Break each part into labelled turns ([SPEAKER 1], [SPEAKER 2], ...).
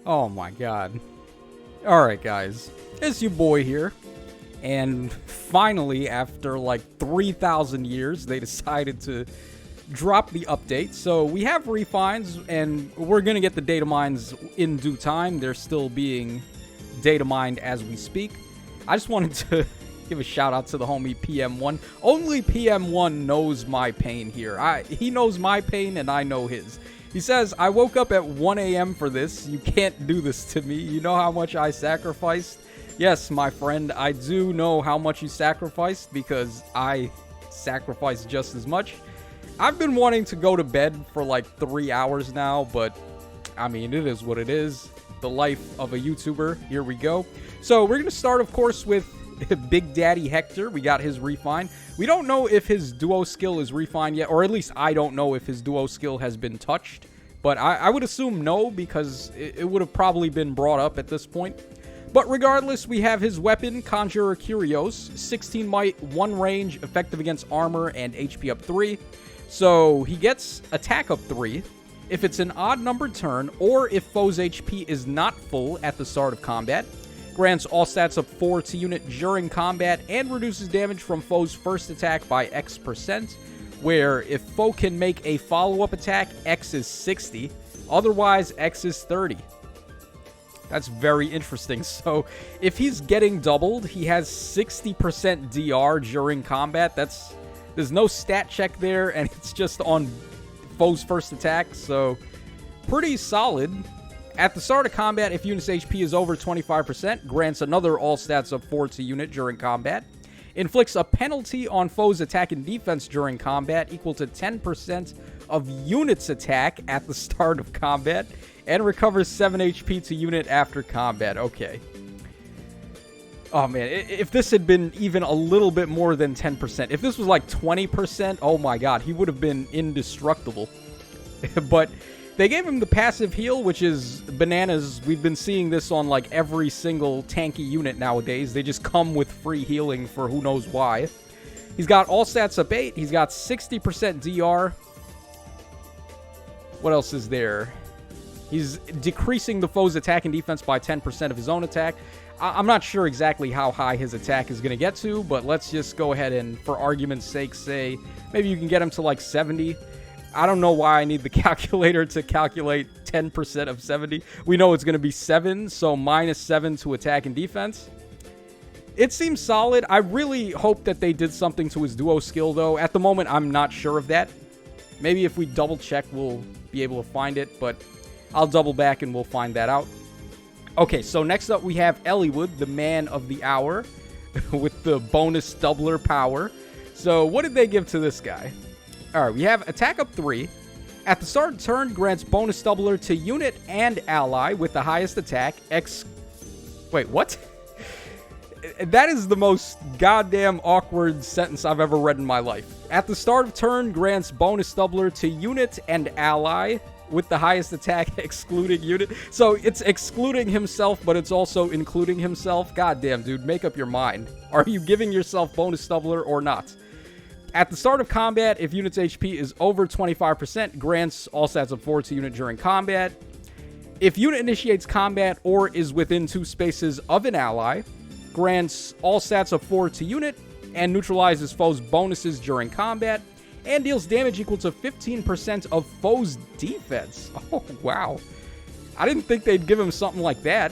[SPEAKER 1] Oh my god. Alright guys, it's your boy here. And finally, after like 3,000 years, they decided to drop the update. So we have refines, and we're going to get the data mines in due time. They're still being data mined as we speak. I just wanted to give a shout out to the homie PM1. Only PM1 knows my pain here. He knows my pain and I know his. He says, I woke up at 1 a.m. for this. You can't do this to me. You know how much I sacrificed? Yes, my friend, I do know how much you sacrificed because I sacrificed just as much. I've been wanting to go to bed for like 3 hours now, but I mean, it is what it is. The life of a YouTuber. Here we go. So we're going to start, of course, with Big Daddy Hector. We got his refine. We don't know if his duo skill is refined yet, or at least I don't know if his duo skill has been touched. But I would assume no, because it would have probably been brought up at this point. But regardless, we have his weapon, Conjurer Curios, 16 might, 1 range, effective against armor, and HP up 3. So he gets attack up 3 if it's an odd numbered turn, or if foe's HP is not full at the start of combat. Grants all stats up 4 to unit during combat, and reduces damage from foe's first attack by X%, where if foe can make a follow-up attack, X is 60, otherwise X is 30. That's very interesting. So if he's getting doubled, he has 60% DR during combat. There's no stat check there, and it's just on foe's first attack, so pretty solid. At the start of combat, if unit's HP is over 25%, grants another all stats up 4 to unit during combat. Inflicts a penalty on foe's attack and defense during combat equal to 10% of unit's attack at the start of combat. And recovers 7 HP to unit after combat. Okay. Oh, man. If this had been even a little bit more than 10%, if this was like 20%, oh my god, he would have been indestructible. But they gave him the passive heal, which is bananas. We've been seeing this on like every single tanky unit nowadays. They just come with free healing for who knows why. He's got all stats up 8. He's got 60% DR. What else is there? He's decreasing the foe's attack and defense by 10% of his own attack. I'm not sure exactly how high his attack is going to get to, but let's just go ahead and, for argument's sake, say maybe you can get him to like 70. I don't know why I need the calculator to calculate 10% of 70. We know it's going to be 7, so minus 7 to attack and defense. It seems solid. I really hope that they did something to his duo skill, though. At the moment, I'm not sure of that. Maybe if we double check, we'll be able to find it, but I'll double back and we'll find that out. Okay, so next up we have Eliwood, the man of the hour, with the bonus doubler power. So what did they give to this guy? Alright, we have attack up 3. At the start of turn, grants bonus doubler to unit and ally with the highest attack. Wait, what? That is the most goddamn awkward sentence I've ever read in my life. At the start of turn, grants bonus doubler to unit and ally with the highest attack, excluding unit. So it's excluding himself, but it's also including himself. Goddamn, dude, make up your mind. Are you giving yourself bonus doubler or not? At the start of combat, if unit's HP is over 25%, grants all stats up 4 to unit during combat. If unit initiates combat or is within 2 spaces of an ally, grants all stats up 4 to unit and neutralizes foes' bonuses during combat. And deals damage equal to 15% of foe's defense. Oh, wow. I didn't think they'd give him something like that.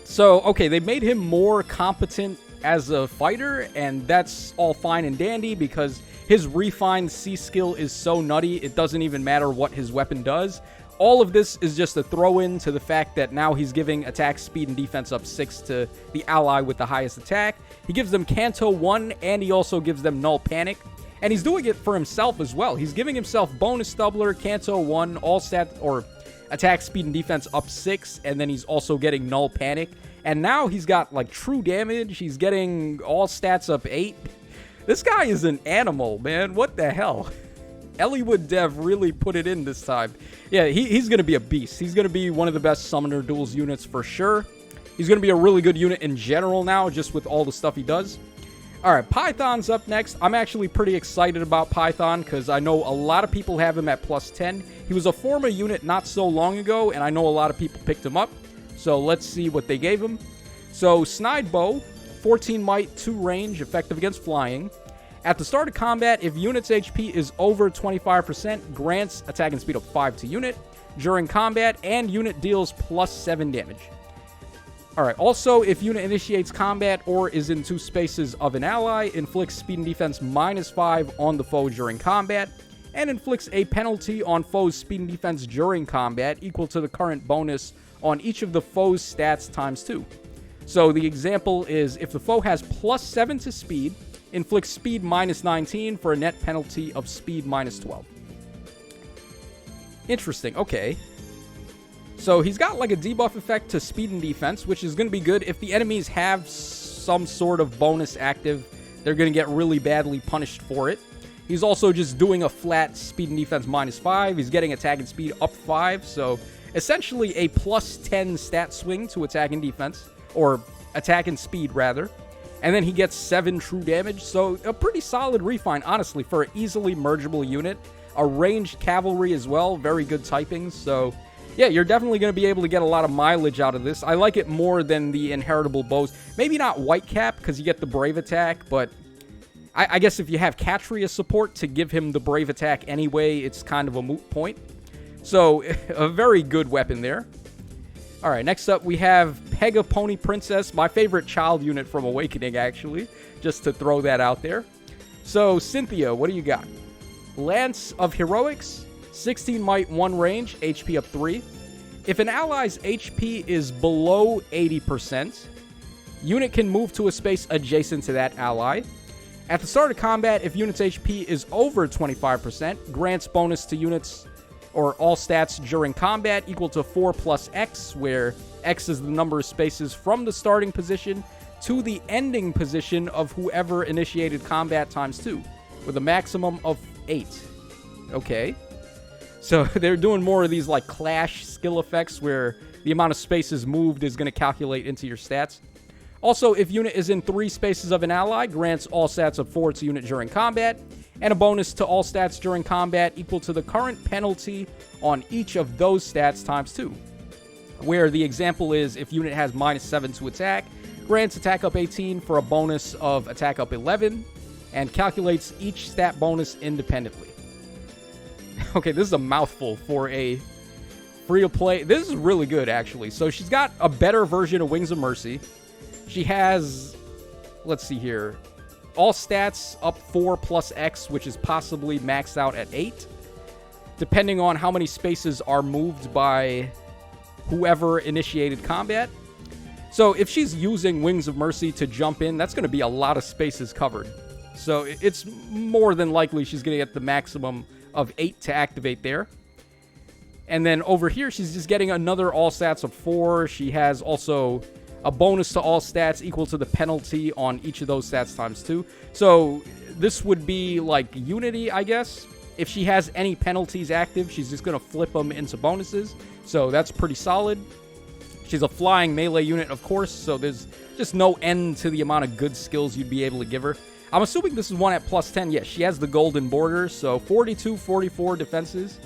[SPEAKER 1] So, okay, they made him more competent as a fighter, and that's all fine and dandy because his refined C skill is so nutty, it doesn't even matter what his weapon does. All of this is just a throw-in to the fact that now he's giving attack, speed, and defense up 6 to the ally with the highest attack. He gives them Canto 1, and he also gives them Null Panic. And he's doing it for himself as well. He's giving himself bonus doubler, Canto 1, all stat or attack, speed, and defense up 6, and then he's also getting Null Panic. And now he's got like true damage. He's getting all stats up 8. This guy is an animal, man. What the hell? Eliwood Dev really put it in this time. Yeah, he's going to be a beast. He's going to be one of the best Summoner Duels units for sure. He's going to be a really good unit in general now, just with all the stuff he does. Alright, Python's up next. I'm actually pretty excited about Python because I know a lot of people have him at plus 10. He was a former unit not so long ago, and I know a lot of people picked him up. So let's see what they gave him. So, Snide Bow, 14 might, 2 range, effective against flying. At the start of combat, if unit's HP is over 25%, grants attack and speed of 5 to unit during combat, and unit deals plus 7 damage. Alright, also, if unit initiates combat or is in 2 spaces of an ally, inflicts speed and defense minus 5 on the foe during combat, and inflicts a penalty on foe's speed and defense during combat equal to the current bonus on each of the foe's stats times 2. So the example is, if the foe has plus 7 to speed, inflicts speed minus 19 for a net penalty of speed minus 12. Interesting, okay. So he's got like a debuff effect to speed and defense, which is going to be good. If the enemies have some sort of bonus active, they're going to get really badly punished for it. He's also just doing a flat speed and defense minus 5. He's getting attack and speed up 5. So essentially a plus 10 stat swing to attack and defense, or attack and speed rather. And then he gets 7 true damage. So a pretty solid refine, honestly, for an easily mergeable unit. A ranged cavalry as well. Very good typings. So yeah, you're definitely going to be able to get a lot of mileage out of this. I like it more than the inheritable bows. Maybe not Whitecap, because you get the Brave Attack, but I guess if you have Catria support to give him the Brave Attack anyway, it's kind of a moot point. So, a very good weapon there. Alright, next up we have Pega Pony Princess, my favorite child unit from Awakening, actually, just to throw that out there. So, Cynthia, what do you got? Lance of Heroics, 16 might, 1 range, HP up 3. If an ally's HP is below 80%, unit can move to a space adjacent to that ally. At the start of combat, if unit's HP is over 25%, grants bonus to units or all stats during combat equal to 4 plus X, where X is the number of spaces from the starting position to the ending position of whoever initiated combat times 2, with a maximum of 8. Okay. So they're doing more of these like clash skill effects where the amount of spaces moved is going to calculate into your stats. Also, if unit is in 3 spaces of an ally, grants all stats of 4 to unit during combat, and a bonus to all stats during combat equal to the current penalty on each of those stats times 2. Where the example is, if unit has minus 7 to attack, grants attack up 18 for a bonus of attack up 11, and calculates each stat bonus independently. Okay, this is a mouthful for a free-to-play. This is really good, actually. So she's got a better version of Wings of Mercy. She has, let's see here, all stats up 4 plus X, which is possibly maxed out at 8, depending on how many spaces are moved by whoever initiated combat. So if she's using Wings of Mercy to jump in, that's going to be a lot of spaces covered. So it's more than likely she's going to get the maximum of 8 to activate there. And then over here, she's just getting another all stats of 4. She has also a bonus to all stats equal to the penalty on each of those stats times 2. So this would be like Unity, I guess. If she has any penalties active, she's just going to flip them into bonuses. So that's pretty solid. She's a flying melee unit, of course, so there's just no end to the amount of good skills you'd be able to give her. I'm assuming this is one at plus 10. Yes, she has the golden border, so 42, 44 defenses.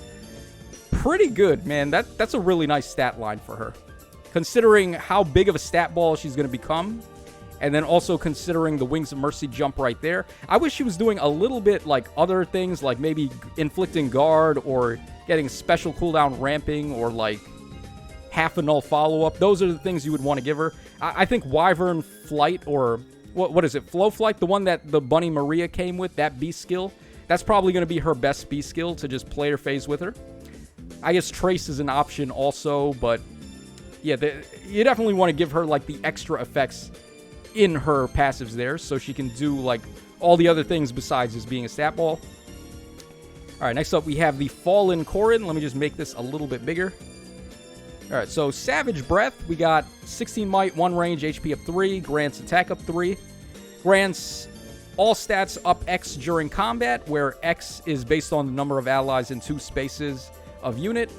[SPEAKER 1] Pretty good, man. That's a really nice stat line for her, considering how big of a stat ball she's going to become, and then also considering the Wings of Mercy jump right there. I wish she was doing a little bit like other things, like maybe inflicting guard or getting special cooldown ramping or like half a null follow-up. Those are the things you would want to give her. I think Wyvern Flight, or what is it, Flow Flight, the one that the Bunny Maria came with, that beast skill, that's probably going to be her best beast skill to just play her phase with her. I guess Trace is an option also, but yeah, you definitely want to give her like the extra effects in her passives there, so she can do like all the other things besides just being a stat ball. Alright, next up we have the Fallen Corrin. Let me just make this a little bit bigger. Alright, so Savage Breath, we got 16 might, 1 range, HP up 3, grants attack up 3, grants all stats up X during combat, where X is based on the number of allies in 2 spaces of unit.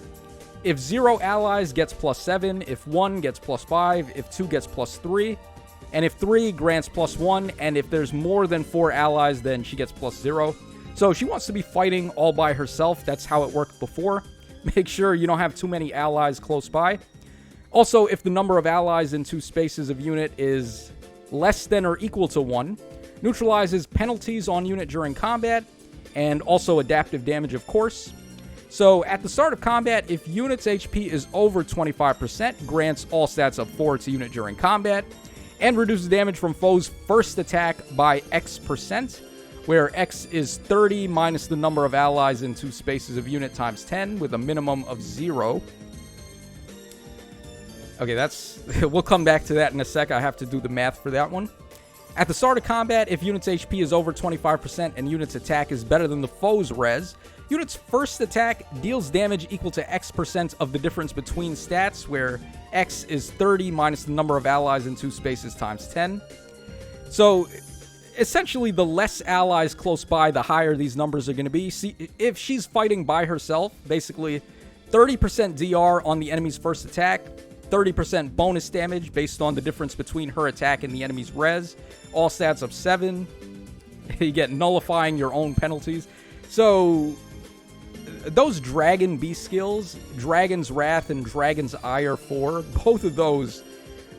[SPEAKER 1] If 0 allies gets plus 7, if 1 gets plus 5, if 2 gets plus 3, And if 3, grants +1. And if there's more than 4 allies, then she gets +0. So she wants to be fighting all by herself. That's how it worked before. Make sure you don't have too many allies close by. Also, if the number of allies in 2 spaces of unit is less than or equal to 1, neutralizes penalties on unit during combat, and also adaptive damage, of course. So, at the start of combat, if unit's HP is over 25%, grants all stats of 4 to unit during combat, and reduces damage from foes' first attack by X%, where X is 30 minus the number of allies in 2 spaces of unit times 10, with a minimum of 0. Okay, we'll come back to that in a sec. I have to do the math for that one. At the start of combat, if unit's HP is over 25% and unit's attack is better than the foe's res, unit's first attack deals damage equal to X% of the difference between stats, where X is 30 minus the number of allies in 2 spaces times 10. So, essentially, the less allies close by, the higher these numbers are going to be. See, if she's fighting by herself, basically 30% DR on the enemy's first attack, 30% bonus damage based on the difference between her attack and the enemy's res, all stats of 7. You get nullifying your own penalties. So, those Dragon Beast skills, Dragon's Wrath and Dragon's Ire 4, both of those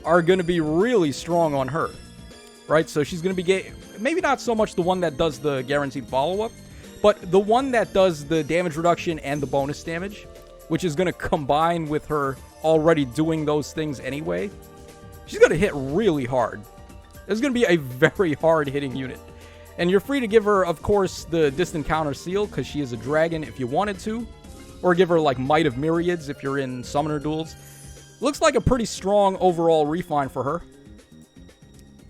[SPEAKER 1] are going to be really strong on her. Right? So she's going to be maybe not so much the one that does the guaranteed follow-up, but the one that does the damage reduction and the bonus damage, which is going to combine with her already doing those things anyway. She's going to hit really hard. It's going to be a very hard-hitting unit. And you're free to give her, of course, the Distant Counter Seal, because she is a dragon if you wanted to. Or give her, like, Might of Myriads if you're in Summoner Duels. Looks like a pretty strong overall refine for her.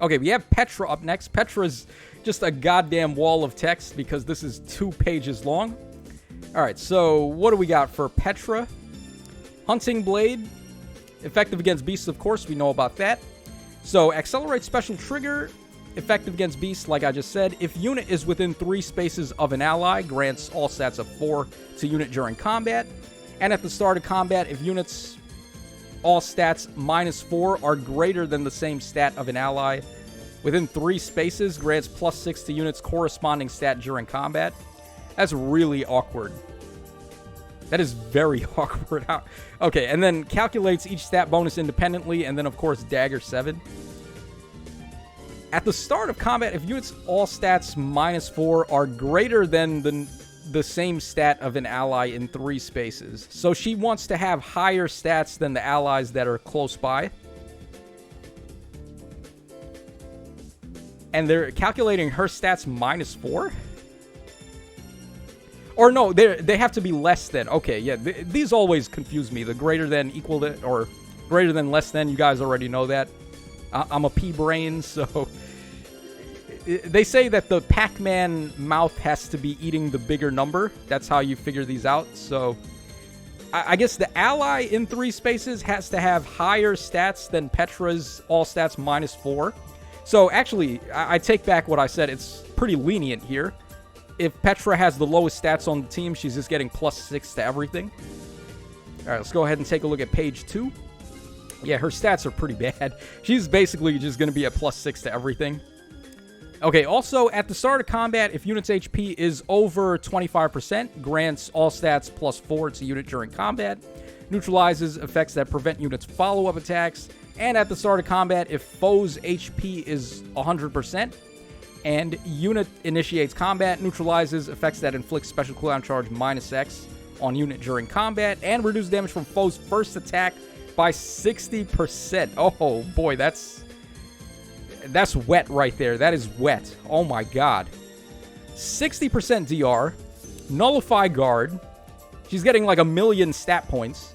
[SPEAKER 1] Okay, we have Petra up next. Petra's just a goddamn wall of text because this is 2 pages long. Alright, so what do we got for Petra? Hunting Blade. Effective against beasts, of course, we know about that. So, Accelerate Special Trigger. Effective against beasts, like I just said. If unit is within 3 spaces of an ally, grants all stats of 4 to unit during combat. And at the start of combat, if units all stats -4 are greater than the same stat of an ally within 3 spaces, grants +6 to units corresponding stat during combat. That's really awkward. That is very awkward. Okay, and then calculates each stat bonus independently, and then, of course, Dagger 7. At the start of combat, if units all stats -4 are greater than the same stat of an ally in 3 spaces. So she wants to have higher stats than the allies that are close by. And they're calculating her stats -4? Or no, they have to be less than. Okay, yeah, these always confuse me. The greater than, equal to, or greater than, less than, you guys already know that. I'm a P-brain, so... They say that the Pac-Man mouth has to be eating the bigger number. That's how you figure these out. So, I guess the ally in 3 spaces has to have higher stats than Petra's all stats -4. So, actually, I take back what I said. It's pretty lenient here. If Petra has the lowest stats on the team, she's just getting +6 to everything. Alright, let's go ahead and take a look at page 2. Yeah, her stats are pretty bad. She's basically just going to be at +6 to everything. Okay, also, at the start of combat, if unit's HP is over 25%, grants all stats +4 to unit during combat, neutralizes effects that prevent units' follow-up attacks, and at the start of combat, if foe's HP is 100%, and unit initiates combat, neutralizes effects that inflict special cooldown charge -X on unit during combat, and reduce damage from foe's first attack by 60%. Oh boy, that's wet right there. That is wet. Oh my god. 60% DR. Nullify Guard. She's getting like 1,000,000 stat points.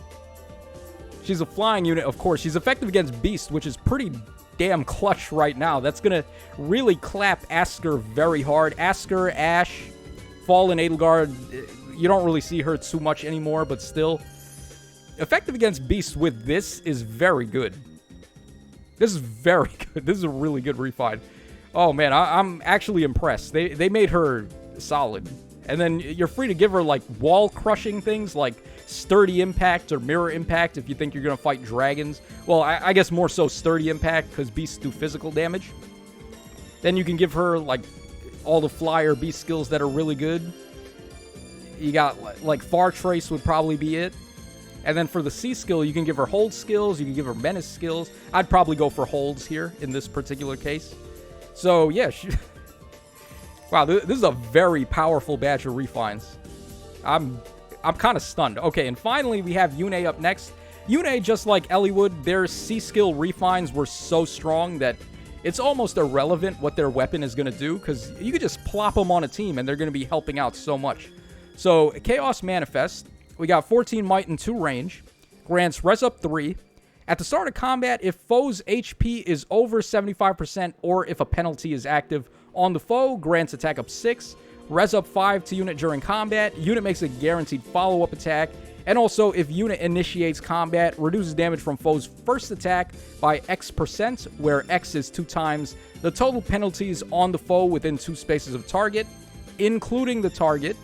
[SPEAKER 1] She's a flying unit, of course. She's effective against Beast, which is pretty damn clutch right now. That's going to really clap Asker very hard. Asker, Ash, Fallen Edelgard. You don't really see her too much anymore, but still. Effective against Beast with this is very good. This is very good. This is a really good refine. Oh, man, I'm actually impressed. They made her solid. And then you're free to give her, like, wall-crushing things, like Sturdy Impact or Mirror Impact if you think you're going to fight dragons. Well, I guess more so Sturdy Impact because beasts do physical damage. Then you can give her, like, all the flyer beast skills that are really good. You got, like, Far Trace would probably be it. And then for the C skill, you can give her hold skills, you can give her menace skills. I'd probably go for holds here in this particular case. So, yeah. Wow, this is a very powerful batch of refines. I'm kind of stunned. Okay, and finally, we have Yune up next. Yune, just like Eliwood, their C skill refines were so strong that it's almost irrelevant what their weapon is going to do, because you could just plop them on a team and they're going to be helping out so much. So, Chaos Manifest, we got 14 might and 2 range, grants res up 3. At the start of combat, if foe's HP is over 75% or if a penalty is active on the foe, grants attack up 6, res up 5 to unit during combat, unit makes a guaranteed follow-up attack, and also if unit initiates combat, reduces damage from foe's first attack by X%, where X is 2 times the total penalties on the foe within 2 spaces of target, including the target,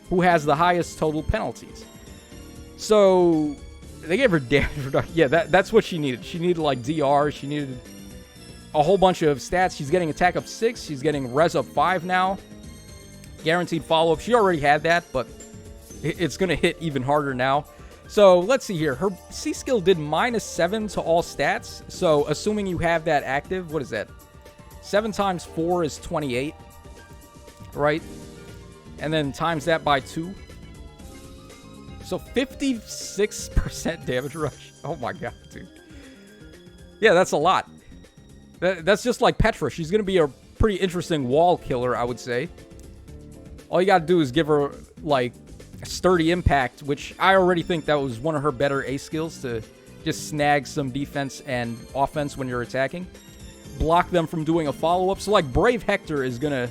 [SPEAKER 1] who has the highest total penalties. So, they gave her damage reduction. Yeah, that's what she needed. She needed, like, DR. She needed a whole bunch of stats. She's getting attack up 6. She's getting res up 5 now. Guaranteed follow-up. She already had that, but it's going to hit even harder now. So, let's see here. Her C skill did -7 to all stats. So, assuming you have that active, what is that? 7 times 4 is 28. Right? And then times that by 2. So 56% damage rush. Oh my god, dude. Yeah, that's a lot. That's just like Petra. She's going to be a pretty interesting wall killer, I would say. All you got to do is give her, like, Sturdy Impact, which I already think that was one of her better A skills, to just snag some defense and offense when you're attacking. Block them from doing a follow-up. So, like, Brave Hector is going to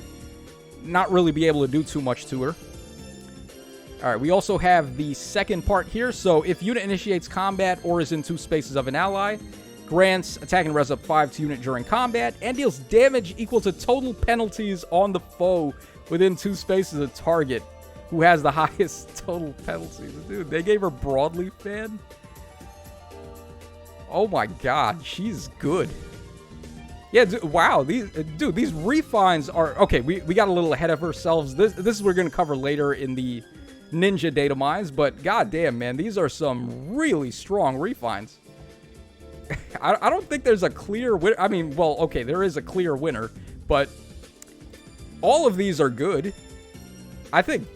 [SPEAKER 1] not really be able to do too much to her. Alright, we also have the second part here. So, if unit initiates combat or is in 2 spaces of an ally, grants attack and res up 5 to unit during combat, and deals damage equal to total penalties on the foe within 2 spaces of target, who has the highest total penalties. Dude, they gave her Broadleaf Fan? Oh my god, she's good. Yeah, dude, wow, these refines are... Okay, we got a little ahead of ourselves. This is we're going to cover later in the Ninja data mines, but goddamn, man, these are some really strong refines. I don't think there's a clear winner. I mean, well, okay, there is a clear winner, but all of these are good. I think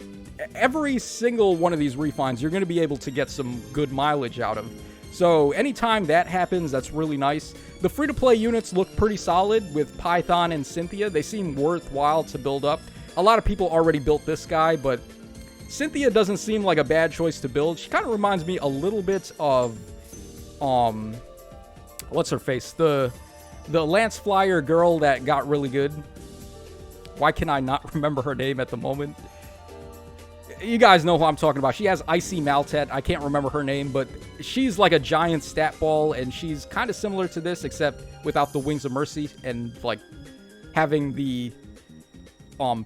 [SPEAKER 1] every single one of these refines, you're going to be able to get some good mileage out of. So anytime that happens, that's really nice. The free-to-play units look pretty solid with Python and Cynthia. They seem worthwhile to build up. A lot of people already built this guy, but Cynthia doesn't seem like a bad choice to build. She kind of reminds me a little bit of, what's her face? The Lance Flyer girl that got really good. Why can I not remember her name at the moment? You guys know who I'm talking about. She has Icy Maltet. I can't remember her name, but she's like a giant stat ball, and she's kind of similar to this, except without the Wings of Mercy and, like, having the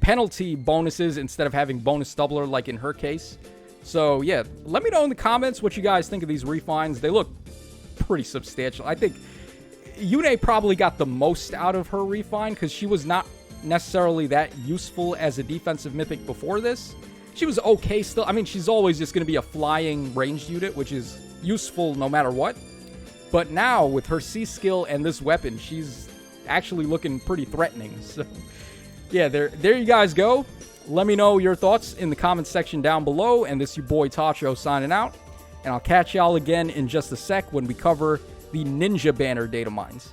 [SPEAKER 1] penalty bonuses instead of having bonus doubler like in her case. So, yeah, let me know in the comments what you guys think of these refines. They look pretty substantial. I think Yune probably got the most out of her refine because she was not necessarily that useful as a defensive mythic before this. She was okay still. I mean, she's always just going to be a flying ranged unit, which is useful no matter what. But now, with her C skill and this weapon, she's actually looking pretty threatening. So, yeah, there you guys go. Let me know your thoughts in the comments section down below. And this is your boy Tacho signing out. And I'll catch y'all again in just a sec when we cover the Ninja Banner data mines.